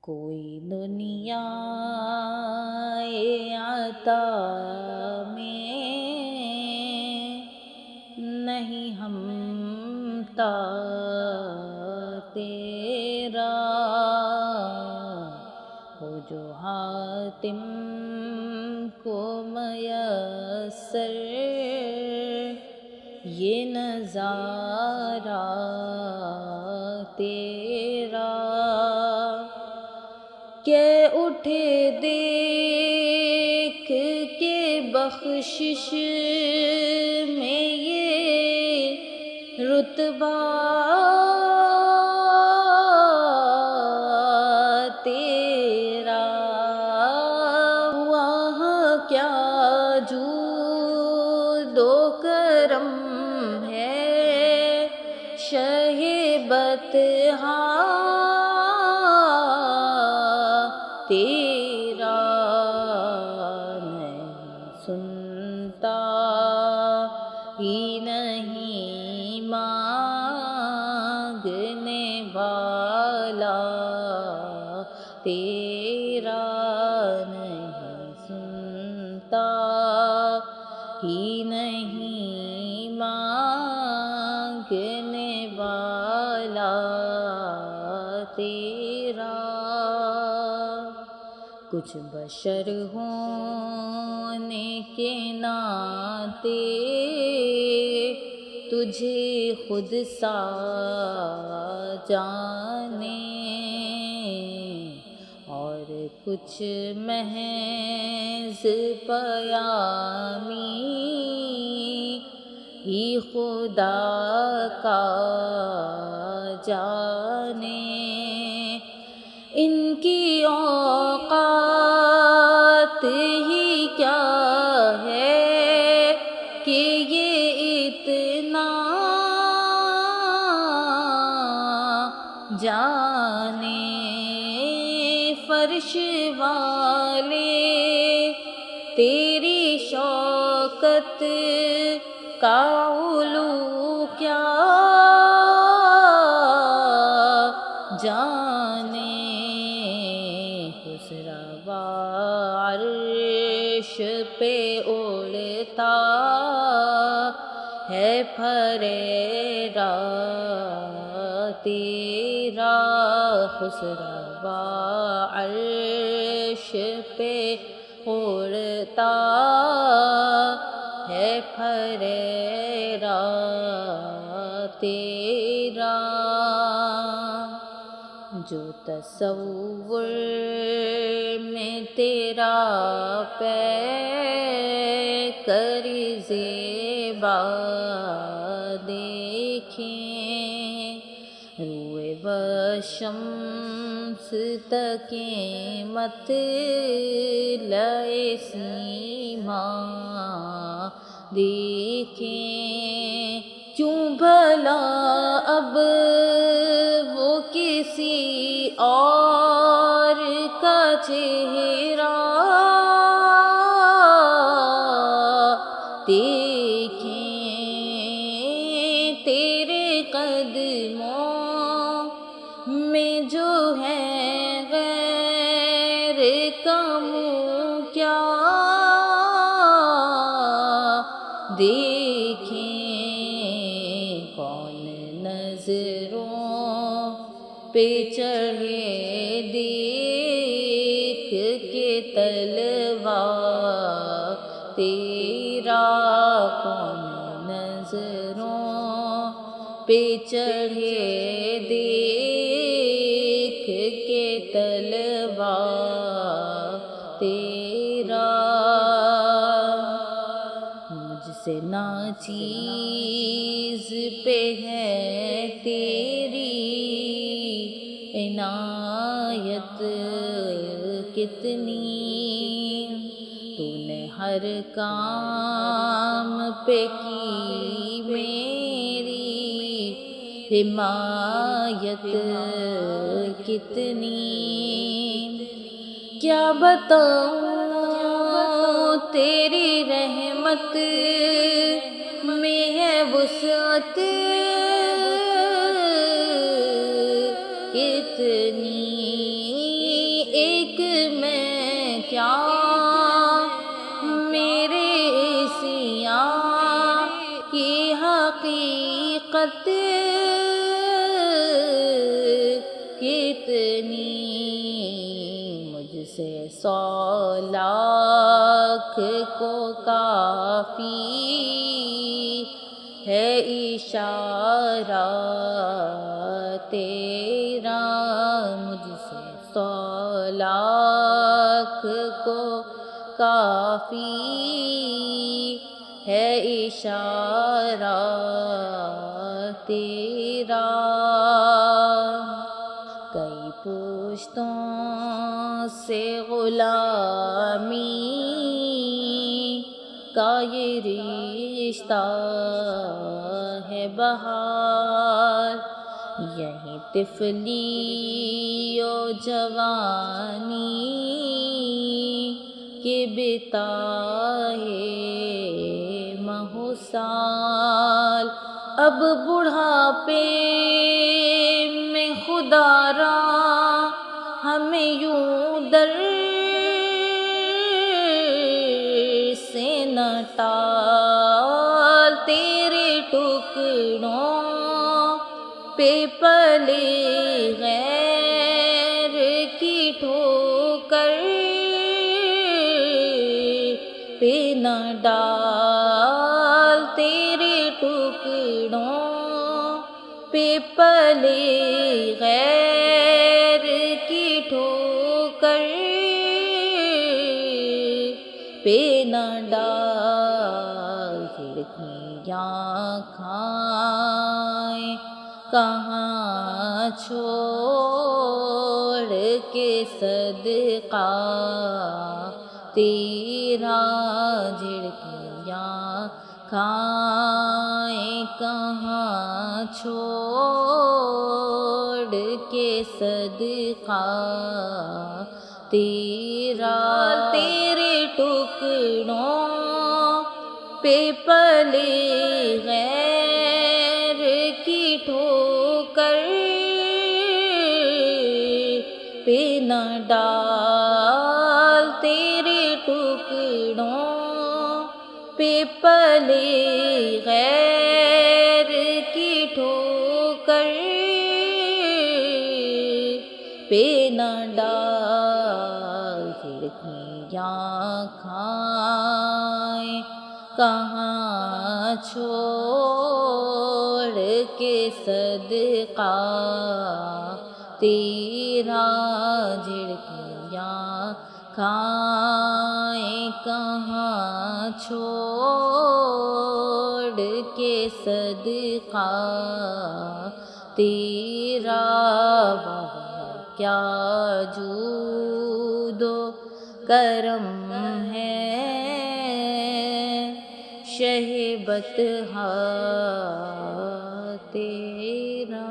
کوئی دنیا عطا میں نہیں ہمتا تیرا، ہو جو حاتم کو میسر یہ نظارہ تیرا، کہ اٹھے دیکھ کے بخشش میں یہ رتبہ تیرا، وہاں کیا جود و کرم ہے شہ بطحا تیرا، نہیں سنتا ہی نہیں مانگنے والا تیرا، نہیں سنتا ہی نہیں مانگنے والا تیرا، کچھ بشر ہونے کے ناطے تجھے خود سا جانے، اور کچھ محض پیامی ہی خدا کا جانے، ان کی اوقات ہی کیا ہے کہ یہ اتنا جانے، فرش والے تیری شوکت کا علو کیا جانے، خسروا عرش پہ اڑتا ہے پھریرا تیرا، خسروا عرش پہ اڑتا ہے پھریرا تیرا، جو تصور میں تیرا پیکر زیبا دیکھیں، روئے بشمس تکیں مطلع سیما دیکھیں، کیوں بھلا اب وہ کسی اور کا چہرہ دیکھیں، تیرے قدموں میں جو ہے غیر کا منہ کیا دیکھیں، کون نظروں پہ چڑھے دیکھ کے تلوا تیرا، کون نظروں پہ چڑھے دیکھ کے تلوا تیرا، مجھ سے ناچیز پہ ہے تیری عنایت کتنی، تو نے ہر کام پہ کی میری حمایت کتنی، کیا بتاؤں تیری رحمت میں ہے وسعت کتنی، کیا میرے سیاں کی حقیقت کتنی، مجھ سے 100 لاکھ کو کافی ہے اشارہ تیرا، مجھ سے 100 لاکھ کو کافی ہے اشارہ تیرا۔ کئی پشتوں سے غلامی کا یہ رشتہ ہے بہار، یہیں طفلی و جوانی کے بتائے ماہ و سال، اب بڑھاپے میں خدا را ہمیں یوں در سے نہ ٹال، تیرے ٹکڑوں پہ پلے غیر کی ٹھوکر پہ نہ ڈال، تیرے ٹکڑوں پہ پلے غیر کی ٹھوکر پہ نہ ڈال، کھڑکیاں کھائیں کہاں چھوڑ کے صدقہ تیرا، جھڑکیاں کھائیں کہاں چھوڑ کے صدقہ تیرا، تیرے ٹکڑوں پہ پلے غیر کی ٹھوکر پہ نہ ڈال، تیرے ٹکڑوں پہ پلے غیر کی ٹھوکر پہ نہ ڈال، کھڑکیاں کھائیں کہاں چھوڑ کے صدقہ تیرا، جھڑکیاں کھائیں کہاں چھوڑ کے صدقہ تیرا، واہ کیا جود و کرم ہے شہ بطحہ تیرا۔